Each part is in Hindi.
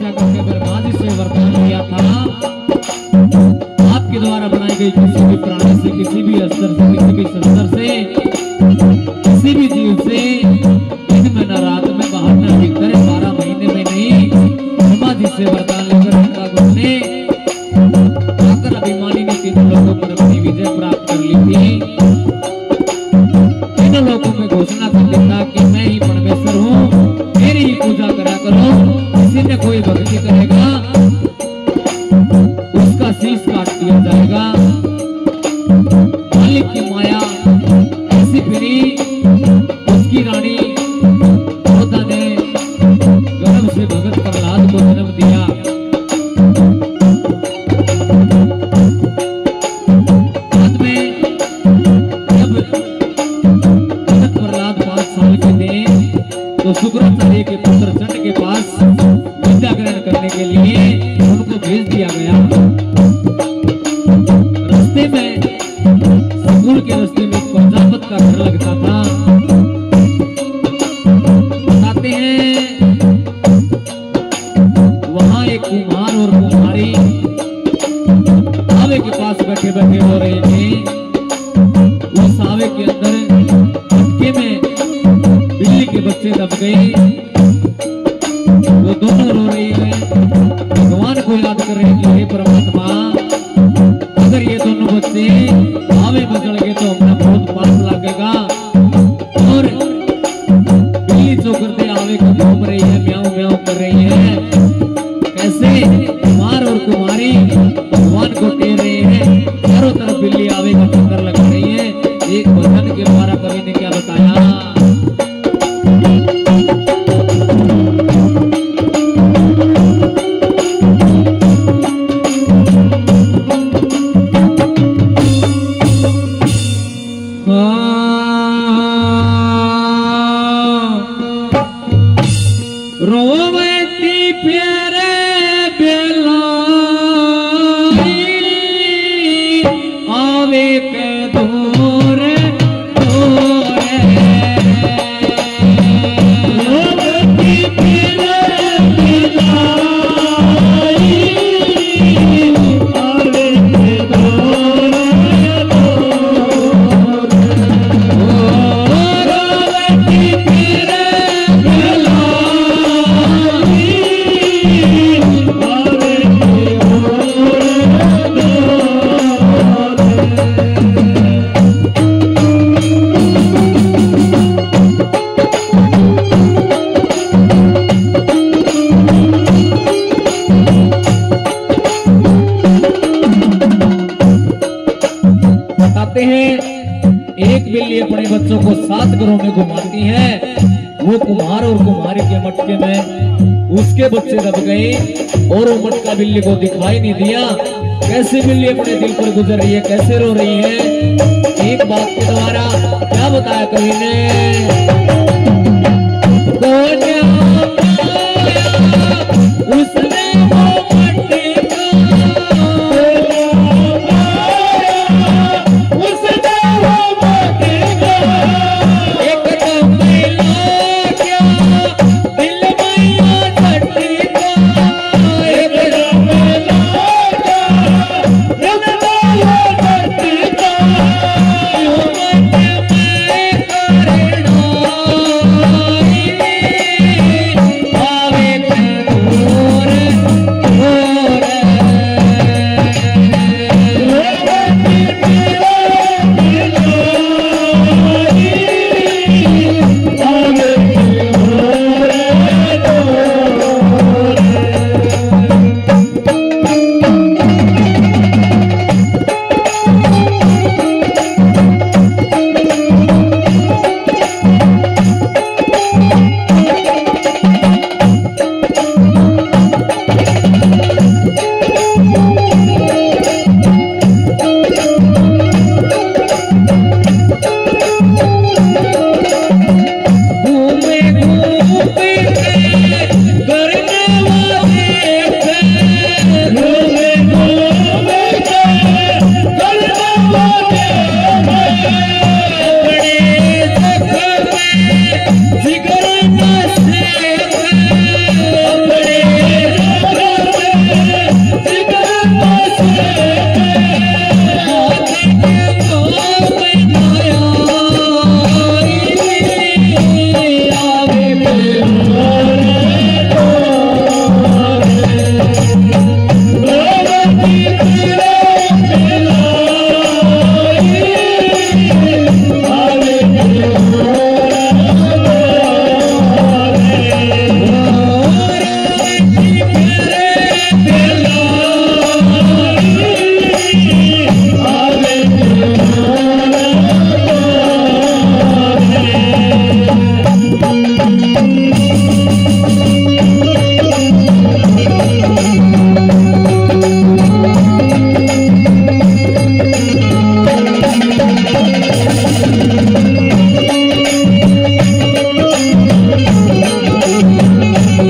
तपस्या करके ब्रह्मा जी से वरदान लिया था, आपके द्वारा बनाई गई किसी भी प्राणी से, किसी भी अस्त्र से, किसी भी शस्त्र से, किसी भी जीव से दिन में न रात में, बाहर न भीतर, 12 महीने में नहीं, ब्रह्मा जी से वरदान लेकर उनका गुरु ने आकर अभिमानी ने तीनों लोगों पर अपनी विजय प्राप्त कर ली थी। तीनों लोगों में घोषणा कर देता कि मैं ही परमेश्वर हूँ, मेरी ही पूजा करा करो, किसी ने कोई भक्ति करेगा उसका शीश काट दिया जाएगा। मालिक की माया ऐसी फिरी, उसकी रानी द्रौपदी ने गर्भ से भगत प्रहलाद को जन्म दिया। बाद में जब भगत प्रहलाद 5 साल के थे तो शुक्राचार्य के पुत्र चंड के पास विद्या ग्रहण करने के लिए उनको भेज दिया गया। रास्ते में, स्कूल के रास्ते में एक प्रजापत का घर लगता था। बताते हैं वहां एक कुम्हार और कुम्हारी सावे के पास बैठे बैठे हो रहे थे। उस सावे के अंदर मटके में बिल्ली के बच्चे दब गए। वो दोनों रो रही है, भगवान को याद कर रहे हैं कि हे परमात्मा, अगर ये दोनों बच्चे सावे में जल गए तो अपना बहुत पाप लगेगा। और बिल्ली जो करते आवे को घूम रही है, म्याऊं म्याऊं कर रही है। कैसे कुमार और कुमारी भगवान को टेर रहे हैं, चारों तरफ बिल्ली आवे का चक्कर लगा रही है। एक भजन के द्वारा कवि ने क्या बताया, रोवती प्यारे बेलाई आवे के दूरे दूरे, रोवती प्यारे बेलाई आवे के दूरे दूरे, रोवती प्यारे हैं। एक बिल्ली अपने बच्चों को 7 घरों में घुमाती है। वो कुम्हार और कुम्हारी के मटके में उसके बच्चे दब गए और वो मटका बिल्ली को दिखाई नहीं दिया। कैसे बिल्ली अपने दिल पर गुजर रही है, कैसे रो रही है। एक बात के द्वारा क्या बताया कवि ने, उसने वो मटका, उसने वो मटका एकदम मिला क्या दिल मैया झटका, एकदम मिला क्या दिल मैया झटका, यूं मत में करना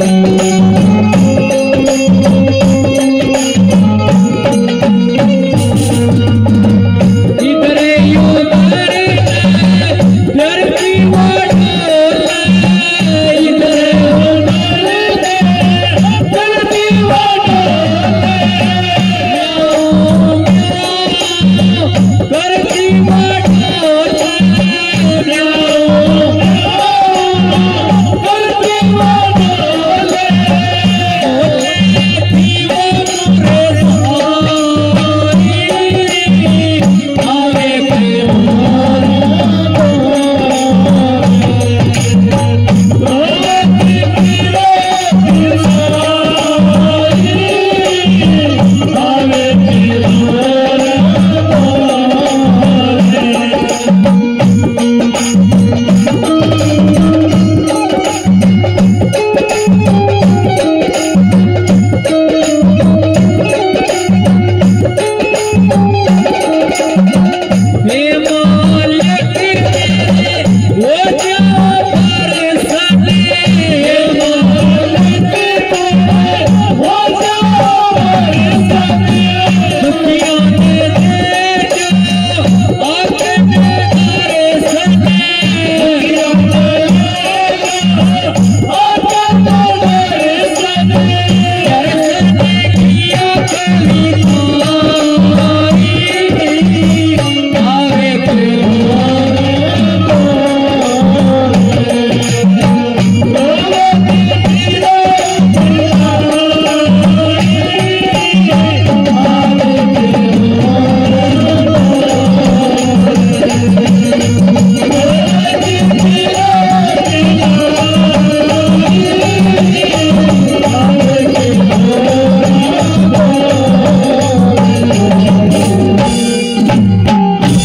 है।